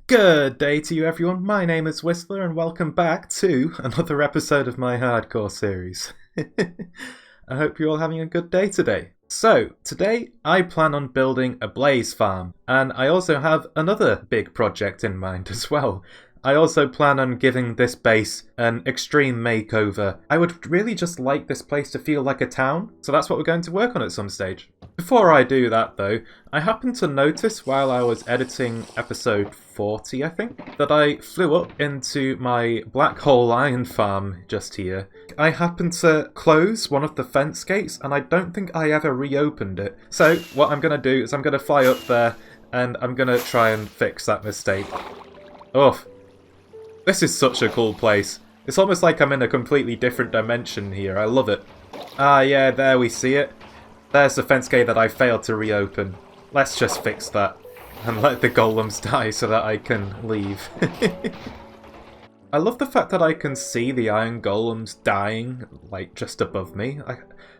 Good day to you everyone, my name is Whistler and welcome back to another episode of my hardcore series. I hope you're all having a good day today. So, today I plan on building a blaze farm, and I also have another big project in mind as well. I also plan on giving this base an extreme makeover. I would really just like this place to feel like a town, so that's what we're going to work on at some stage. Before I do that though, I happened to notice while I was editing episode 40, I think, that I flew up into my black hole iron farm just here. I happened to close one of the fence gates and I don't think I ever reopened it. So what I'm going to do is I'm going to fly up there and I'm going to try and fix that mistake. Oh, this is such a cool place. It's almost like I'm in a completely different dimension here. I love it. Ah yeah, there we see it. There's the fence gate that I failed to reopen. Let's just fix that and let the golems die so that I can leave. I love the fact that I can see the iron golems dying, like, just above me.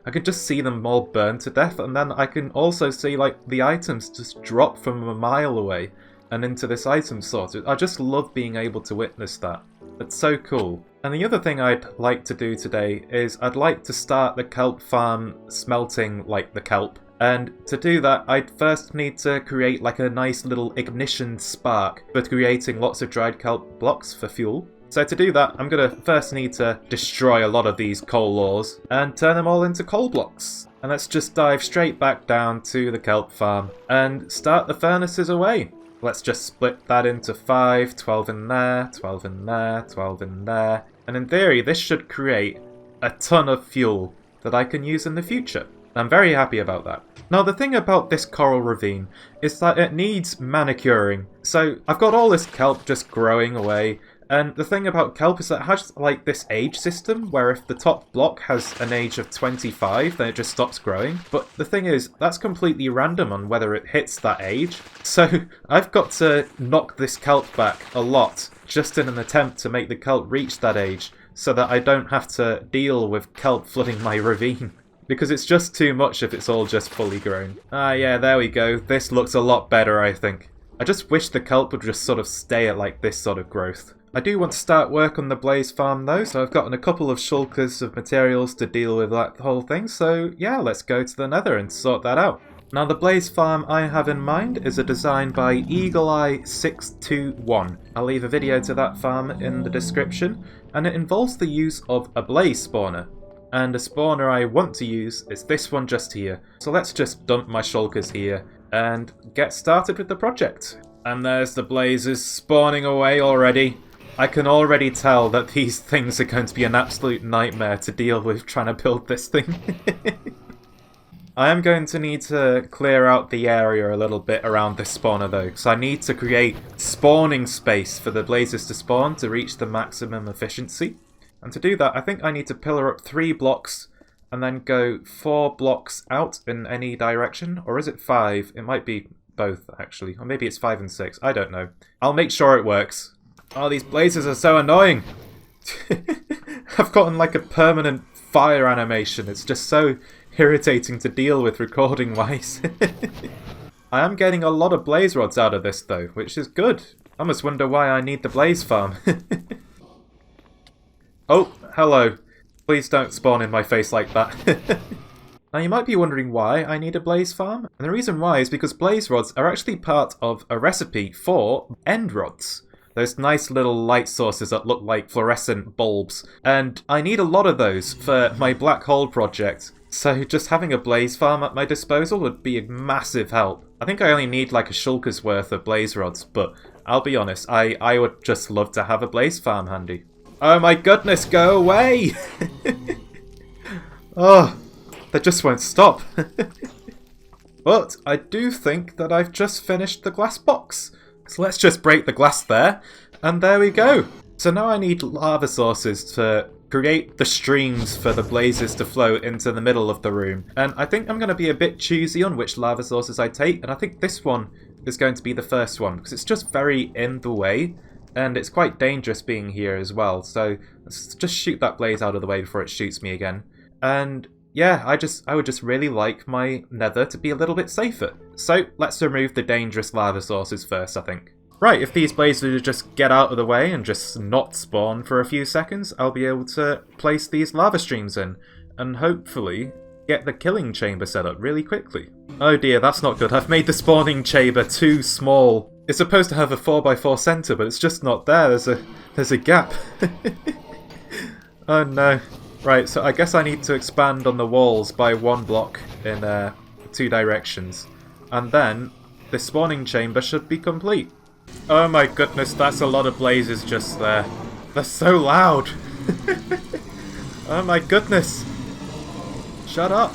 I can just see them all burn to death, and then I can also see, like, the items just drop from a mile away and into this item sort. I just love being able to witness that. It's so cool. And the other thing I'd like to do today is I'd like to start the kelp farm smelting like the kelp. And to do that, I'd first need to create like a nice little ignition spark for creating lots of dried kelp blocks for fuel. So to do that, I'm going to first need to destroy a lot of these coal ores and turn them all into coal blocks. And let's just dive straight back down to the kelp farm and start the furnaces away. Let's just split that into 5, 12 in there, 12 in there, 12 in there. And in theory, this should create a ton of fuel that I can use in the future. I'm very happy about that. Now the thing about this coral ravine is that it needs manicuring. So I've got all this kelp just growing away, and the thing about kelp is that it has like this age system where if the top block has an age of 25 then it just stops growing. But the thing is, that's completely random on whether it hits that age. So I've got to knock this kelp back a lot just in an attempt to make the kelp reach that age so that I don't have to deal with kelp flooding my ravine. Because it's just too much if it's all just fully grown. Ah yeah, there we go. This looks a lot better, I think. I just wish the kelp would just sort of stay at like this sort of growth. I do want to start work on the blaze farm though, so I've gotten a couple of shulkers of materials to deal with that whole thing, so yeah, let's go to the nether and sort that out. Now the blaze farm I have in mind is a design by EagleEye621. I'll leave a video to that farm in the description, and it involves the use of a blaze spawner. And the spawner I want to use is this one just here. So let's just dump my shulkers here and get started with the project. And there's the blazes spawning away already. I can already tell that these things are going to be an absolute nightmare to deal with trying to build this thing. I am going to need to clear out the area a little bit around this spawner though, because I need to create spawning space for the blazes to spawn to reach the maximum efficiency. And to do that, I think I need to pillar up 3 blocks and then go 4 blocks out in any direction. Or is it 5? It might be both, actually. Or maybe it's 5 and 6. I don't know. I'll make sure it works. Oh, these blazes are so annoying. I've gotten like a permanent fire animation. It's just so irritating to deal with recording-wise. I am getting a lot of blaze rods out of this, though, which is good. I must wonder why I need the blaze farm. Oh, hello. Please don't spawn in my face like that. Now you might be wondering why I need a blaze farm, and the reason why is because blaze rods are actually part of a recipe for end rods. Those nice little light sources that look like fluorescent bulbs, and I need a lot of those for my black hole project. So just having a blaze farm at my disposal would be a massive help. I think I only need like a shulker's worth of blaze rods, but I'll be honest, I would just love to have a blaze farm handy. Oh my goodness, go away! Oh, they just won't stop. But I do think that I've just finished the glass box. So let's just break the glass there, and there we go. So now I need lava sources to create the streams for the blazes to flow into the middle of the room. And I think I'm going to be a bit choosy on which lava sources I take, and I think this one is going to be the first one, because it's just very in the way. And it's quite dangerous being here as well, so let's just shoot that blaze out of the way before it shoots me again. And yeah, I would just really like my nether to be a little bit safer. So let's remove the dangerous lava sources first, I think. Right, if these blazes just get out of the way and just not spawn for a few seconds, I'll be able to place these lava streams in, and hopefully get the killing chamber set up really quickly. Oh dear, that's not good. I've made the spawning chamber too small. It's supposed to have a 4x4 center, but it's just not there. There's a gap. Oh no. Right, so I guess I need to expand on the walls by 1 block in 2 directions. And then the spawning chamber should be complete. Oh my goodness, that's a lot of blazes just there. They're so loud. Oh my goodness. Shut up.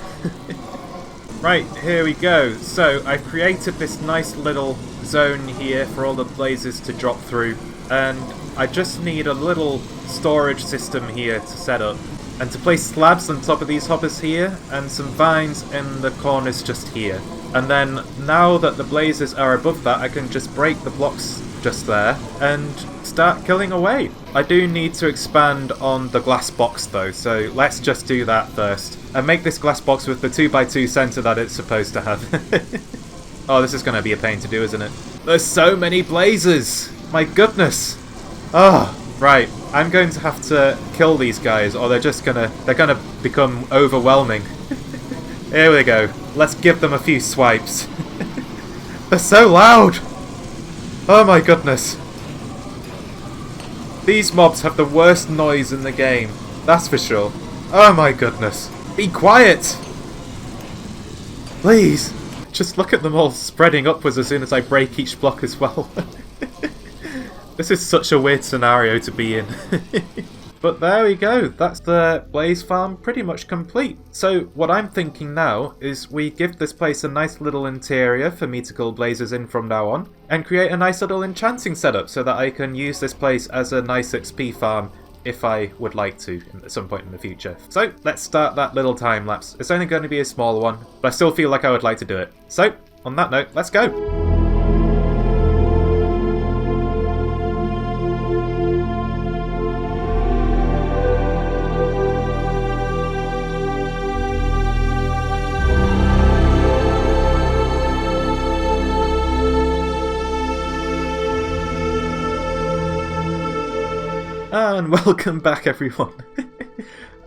Right, here we go. So I've created this nice little zone here for all the blazes to drop through. And I just need a little storage system here to set up. And to place slabs on top of these hoppers here, and some vines in the corners just here. And then, now that the blazes are above that, I can just break the blocks just there, and start killing away. I do need to expand on the glass box though, so let's just do that first. And make this glass box with the 2x2 center that it's supposed to have. Oh, this is going to be a pain to do, isn't it? There's so many blazes! My goodness! Oh, right. I'm going to have to kill these guys, or they're gonna become overwhelming. Here we go. Let's give them a few swipes. They're so loud! Oh my goodness. These mobs have the worst noise in the game. That's for sure. Oh my goodness. Be quiet! Please! Just look at them all spreading upwards as soon as I break each block as well. This is such a weird scenario to be in. But there we go, that's the blaze farm pretty much complete. So what I'm thinking now is we give this place a nice little interior for me to kill blazes in from now on, and create a nice little enchanting setup so that I can use this place as a nice XP farm if I would like to at some point in the future. So let's start that little time lapse. It's only going to be a small one, but I still feel like I would like to do it. So on that note, let's go! And welcome back everyone.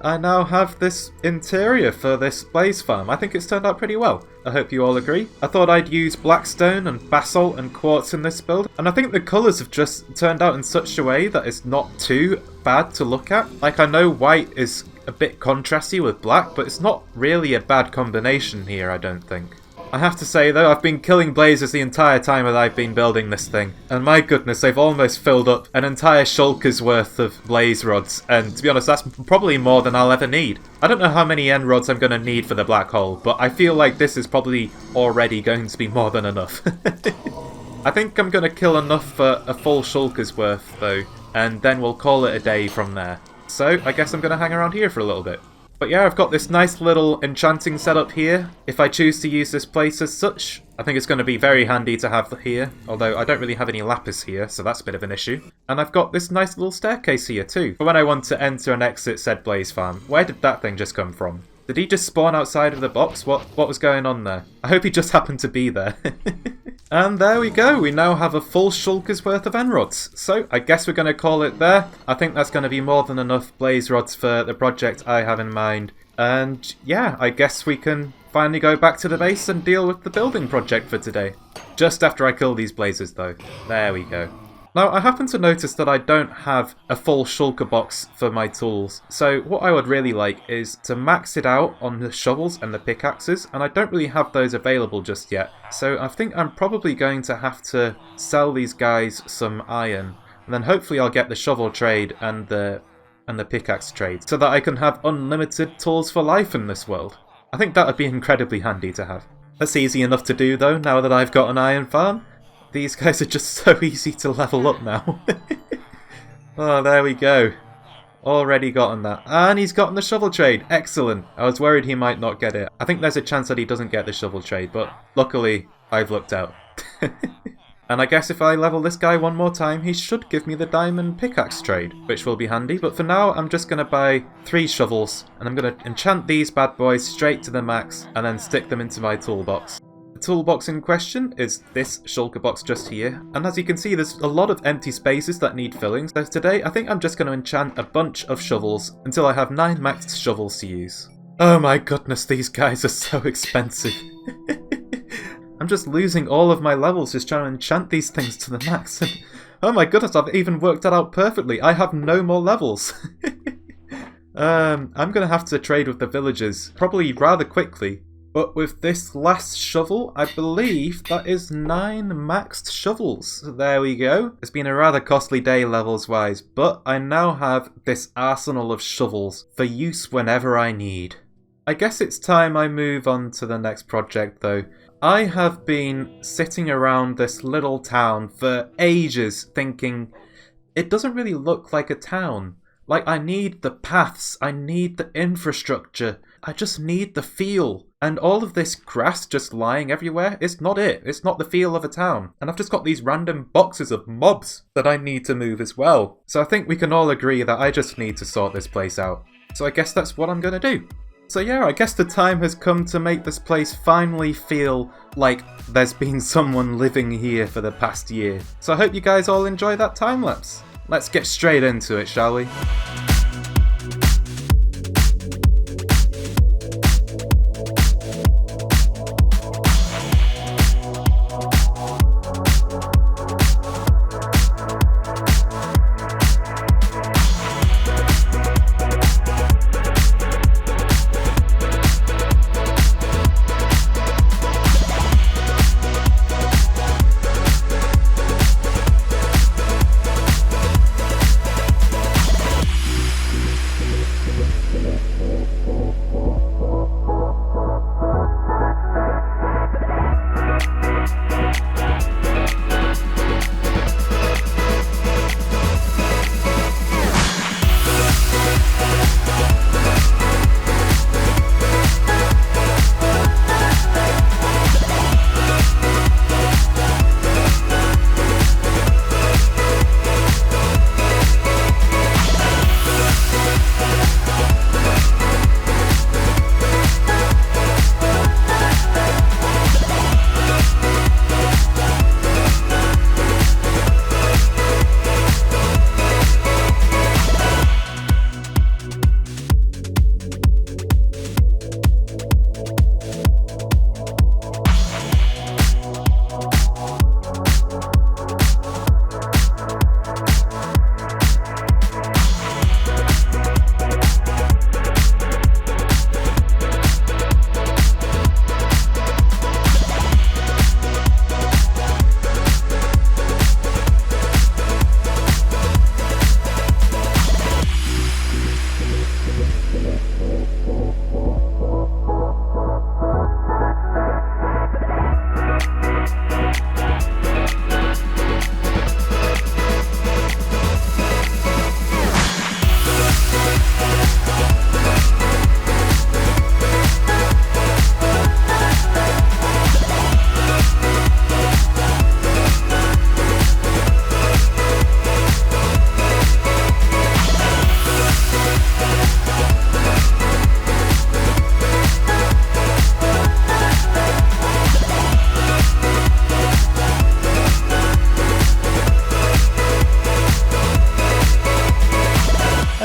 I now have this interior for this blaze farm. I think it's turned out pretty well. I hope you all agree. I thought I'd use blackstone and basalt and quartz in this build, and I think the colours have just turned out in such a way that it's not too bad to look at. Like, I know white is a bit contrasty with black, but it's not really a bad combination here, I don't think. I have to say though, I've been killing blazes the entire time that I've been building this thing, and my goodness, they've almost filled up an entire shulker's worth of blaze rods, and to be honest, that's probably more than I'll ever need. I don't know how many end rods I'm going to need for the black hole, but I feel like this is probably already going to be more than enough. I think I'm going to kill enough for a full shulker's worth though, and then we'll call it a day from there. So I guess I'm going to hang around here for a little bit. But yeah, I've got this nice little enchanting setup here. If I choose to use this place as such, I think it's going to be very handy to have here. Although I don't really have any lapis here, so that's a bit of an issue. And I've got this nice little staircase here too, for when I want to enter and exit said blaze farm. Where did that thing just come from? Did he just spawn outside of the box? What was going on there? I hope he just happened to be there. And there we go, we now have a full shulker's worth of end rods. So I guess we're going to call it there. I think that's going to be more than enough blaze rods for the project I have in mind. And yeah, I guess we can finally go back to the base and deal with the building project for today. Just after I kill these blazes though. There we go. Now, I happen to notice that I don't have a full shulker box for my tools, so what I would really like is to max it out on the shovels and the pickaxes, and I don't really have those available just yet, so I think I'm probably going to have to sell these guys some iron, and then hopefully I'll get the shovel trade and the pickaxe trade, so that I can have unlimited tools for life in this world. I think that would be incredibly handy to have. That's easy enough to do though, now that I've got an iron farm. These guys are just so easy to level up now. Oh, there we go. Already gotten that. And he's gotten the shovel trade. Excellent. I was worried he might not get it. I think there's a chance that he doesn't get the shovel trade, but luckily I've looked out. And I guess if I level this guy one more time, he should give me the diamond pickaxe trade, which will be handy. But for now, I'm just going to buy 3 shovels, and I'm going to enchant these bad boys straight to the max, and then stick them into my toolbox. The toolbox in question is this shulker box just here, and as you can see there's a lot of empty spaces that need filling, so today I think I'm just going to enchant a bunch of shovels until I have 9 maxed shovels to use. Oh my goodness, these guys are so expensive. I'm just losing all of my levels just trying to enchant these things to the max. Oh my goodness, I've even worked that out perfectly. I have no more levels. I'm going to have to trade with the villagers, probably rather quickly. But with this last shovel, I believe that is 9 maxed shovels. So there we go. It's been a rather costly day levels-wise, but I now have this arsenal of shovels for use whenever I need. I guess it's time I move on to the next project though. I have been sitting around this little town for ages thinking, it doesn't really look like a town. Like, I need the paths, I need the infrastructure, I just need the feel. And all of this grass just lying everywhere, it's not it. It's not the feel of a town. And I've just got these random boxes of mobs that I need to move as well. So I think we can all agree that I just need to sort this place out. So I guess that's what I'm gonna do. So yeah, I guess the time has come to make this place finally feel like there's been someone living here for the past year. So I hope you guys all enjoy that time lapse. Let's get straight into it, shall we?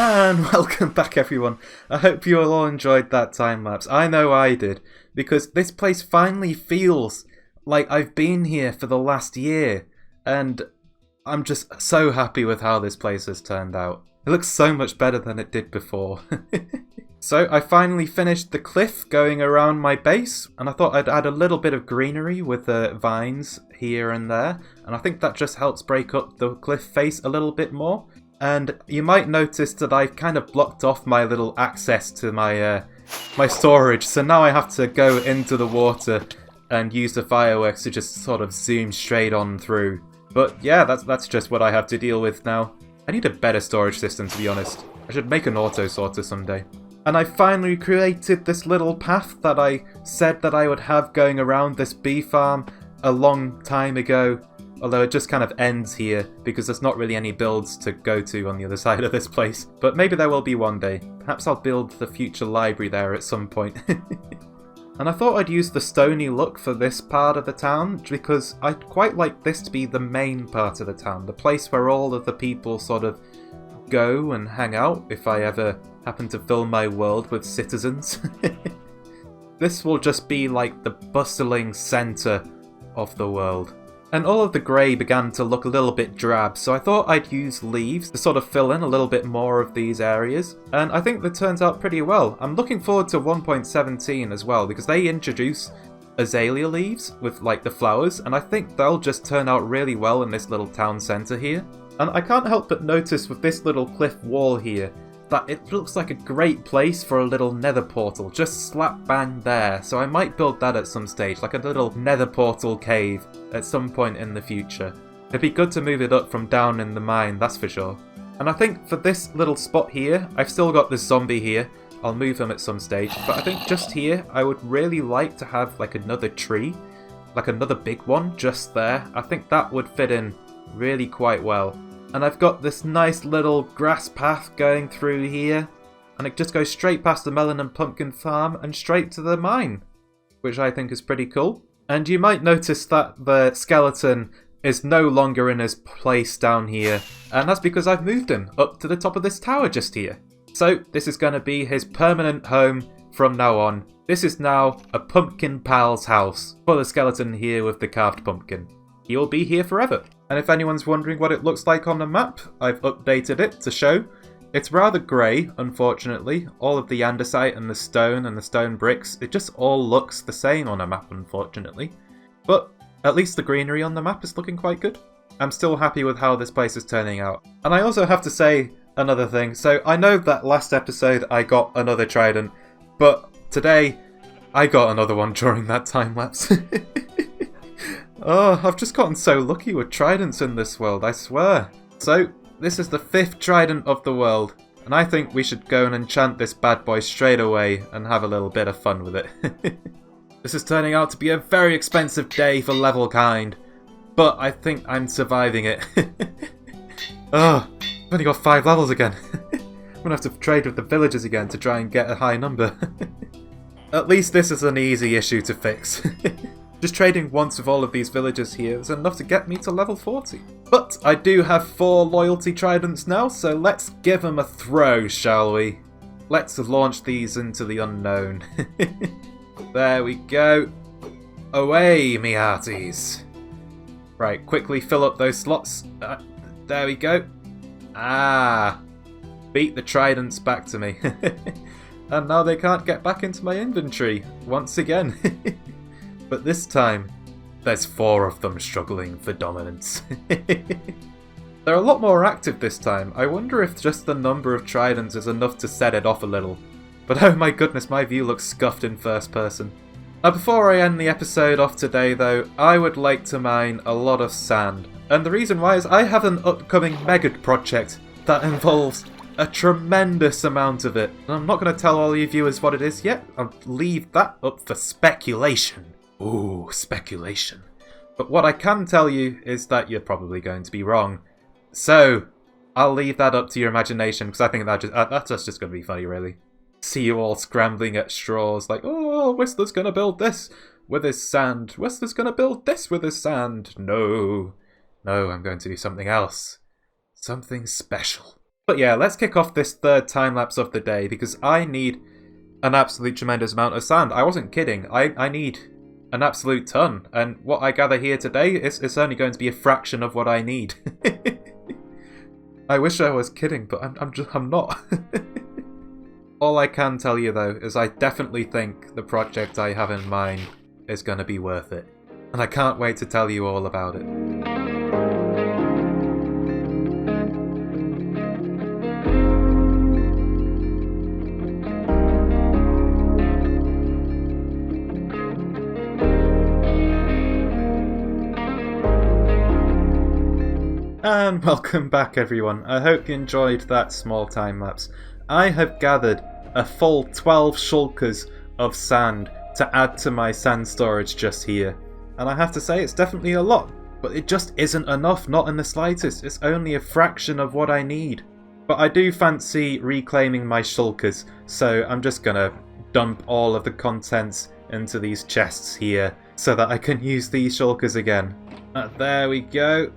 And welcome back everyone. I hope you all enjoyed that time lapse. I know I did, because this place finally feels like I've been here for the last year, and I'm just so happy with how this place has turned out. It looks so much better than it did before. So I finally finished the cliff going around my base, and I thought I'd add a little bit of greenery with the vines here and there, and I think that just helps break up the cliff face a little bit more. And you might notice that I've kind of blocked off my little access to my my storage, so now I have to go into the water and use the fireworks to just sort of zoom straight on through. But yeah, that's just what I have to deal with now. I need a better storage system, to be honest. I should make an auto sorter someday. And I finally created this little path that I said that I would have going around this bee farm a long time ago. Although it just kind of ends here, because there's not really any builds to go to on the other side of this place. But maybe there will be one day. Perhaps I'll build the future library there at some point. And I thought I'd use the stony look for this part of the town because I'd quite like this to be the main part of the town, the place where all of the people sort of go and hang out if I ever happen to fill my world with citizens. This will just be like the bustling centre of the world. And all of the grey began to look a little bit drab, so I thought I'd use leaves to sort of fill in a little bit more of these areas. And I think that turns out pretty well. I'm looking forward to 1.17 as well, because they introduce azalea leaves with like the flowers, and I think they'll just turn out really well in this little town centre here. And I can't help but notice with this little cliff wall here, that it looks like a great place for a little nether portal, just slap bang there, so I might build that at some stage, like a little nether portal cave at some point in the future. It'd be good to move it up from down in the mine, that's for sure. And I think for this little spot here, I've still got this zombie here, I'll move him at some stage, but I think just here, I would really like to have like another tree, like another big one just there. I think that would fit in really quite well. And I've got this nice little grass path going through here, and it just goes straight past the melon and pumpkin farm and straight to the mine, which I think is pretty cool. And you might notice that the skeleton is no longer in his place down here, and that's because I've moved him up to the top of this tower just here. So this is going to be his permanent home from now on. This is now a pumpkin pal's house for the skeleton here with the carved pumpkin. He will be here forever. And if anyone's wondering what it looks like on the map, I've updated it to show. It's rather grey, unfortunately. All of the andesite and the stone bricks, it just all looks the same on a map, unfortunately. But at least the greenery on the map is looking quite good. I'm still happy with how this place is turning out. And I also have to say another thing. So I know that last episode I got another trident, but today I got another one during that time lapse. Oh, I've just gotten so lucky with tridents in this world, I swear. So, this is the 5th trident of the world, and I think we should go and enchant this bad boy straight away and have a little bit of fun with it. This is turning out to be a very expensive day for level kind, but I think I'm surviving it. Oh, I've only got 5 levels again. I'm gonna have to trade with the villagers again to try and get a high number. At least this is an easy issue to fix. Just trading once with all of these villagers here is enough to get me to level 40. But I do have 4 loyalty tridents now, so let's give them a throw, shall we? Let's launch these into the unknown. There we go. Away, me hearties. Right, quickly fill up those slots. There we go. Ah, beat the tridents back to me. And now they can't get back into my inventory once again. But this time, there's 4 of them struggling for dominance. They're a lot more active this time. I wonder if just the number of tridents is enough to set it off a little. But oh my goodness, my view looks scuffed in first person. Now before I end the episode off today though, I would like to mine a lot of sand. And the reason why is I have an upcoming mega project that involves a tremendous amount of it. And I'm not going to tell all you viewers what it is yet. I'll leave that up for speculation. Ooh, speculation. But what I can tell you is that you're probably going to be wrong. So, I'll leave that up to your imagination, because I think that's just going to be funny, really. See you all scrambling at straws, like, oh, Whistler's going to build this with his sand. Whistler's going to build this with his sand. No. No, I'm going to do something else. Something special. But yeah, let's kick off this 3rd time-lapse of the day, because I need an absolute tremendous amount of sand. I wasn't kidding. I need an absolute ton, and what I gather here today is only going to be a fraction of what I need. I wish I was kidding, but I'm not. All I can tell you though is I definitely think the project I have in mind is going to be worth it, and I can't wait to tell you all about it. And welcome back everyone. I hope you enjoyed that small time lapse. I have gathered a full 12 shulkers of sand to add to my sand storage just here. And I have to say it's definitely a lot, but it just isn't enough, not in the slightest. It's only a fraction of what I need. But I do fancy reclaiming my shulkers, so I'm just gonna dump all of the contents into these chests here so that I can use these shulkers again. There we go.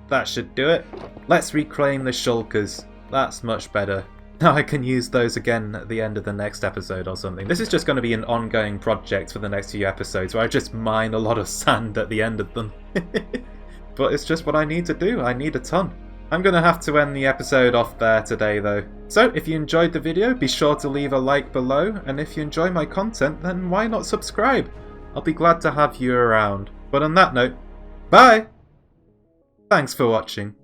That should do it. Let's reclaim the shulkers. That's much better. Now I can use those again at the end of the next episode or something. This is just going to be an ongoing project for the next few episodes where I just mine a lot of sand at the end of them. But it's just what I need to do. I need a ton. I'm going to have to end the episode off there today though. So if you enjoyed the video, be sure to leave a like below, and if you enjoy my content, then why not subscribe? I'll be glad to have you around. But on that note, bye! Thanks for watching.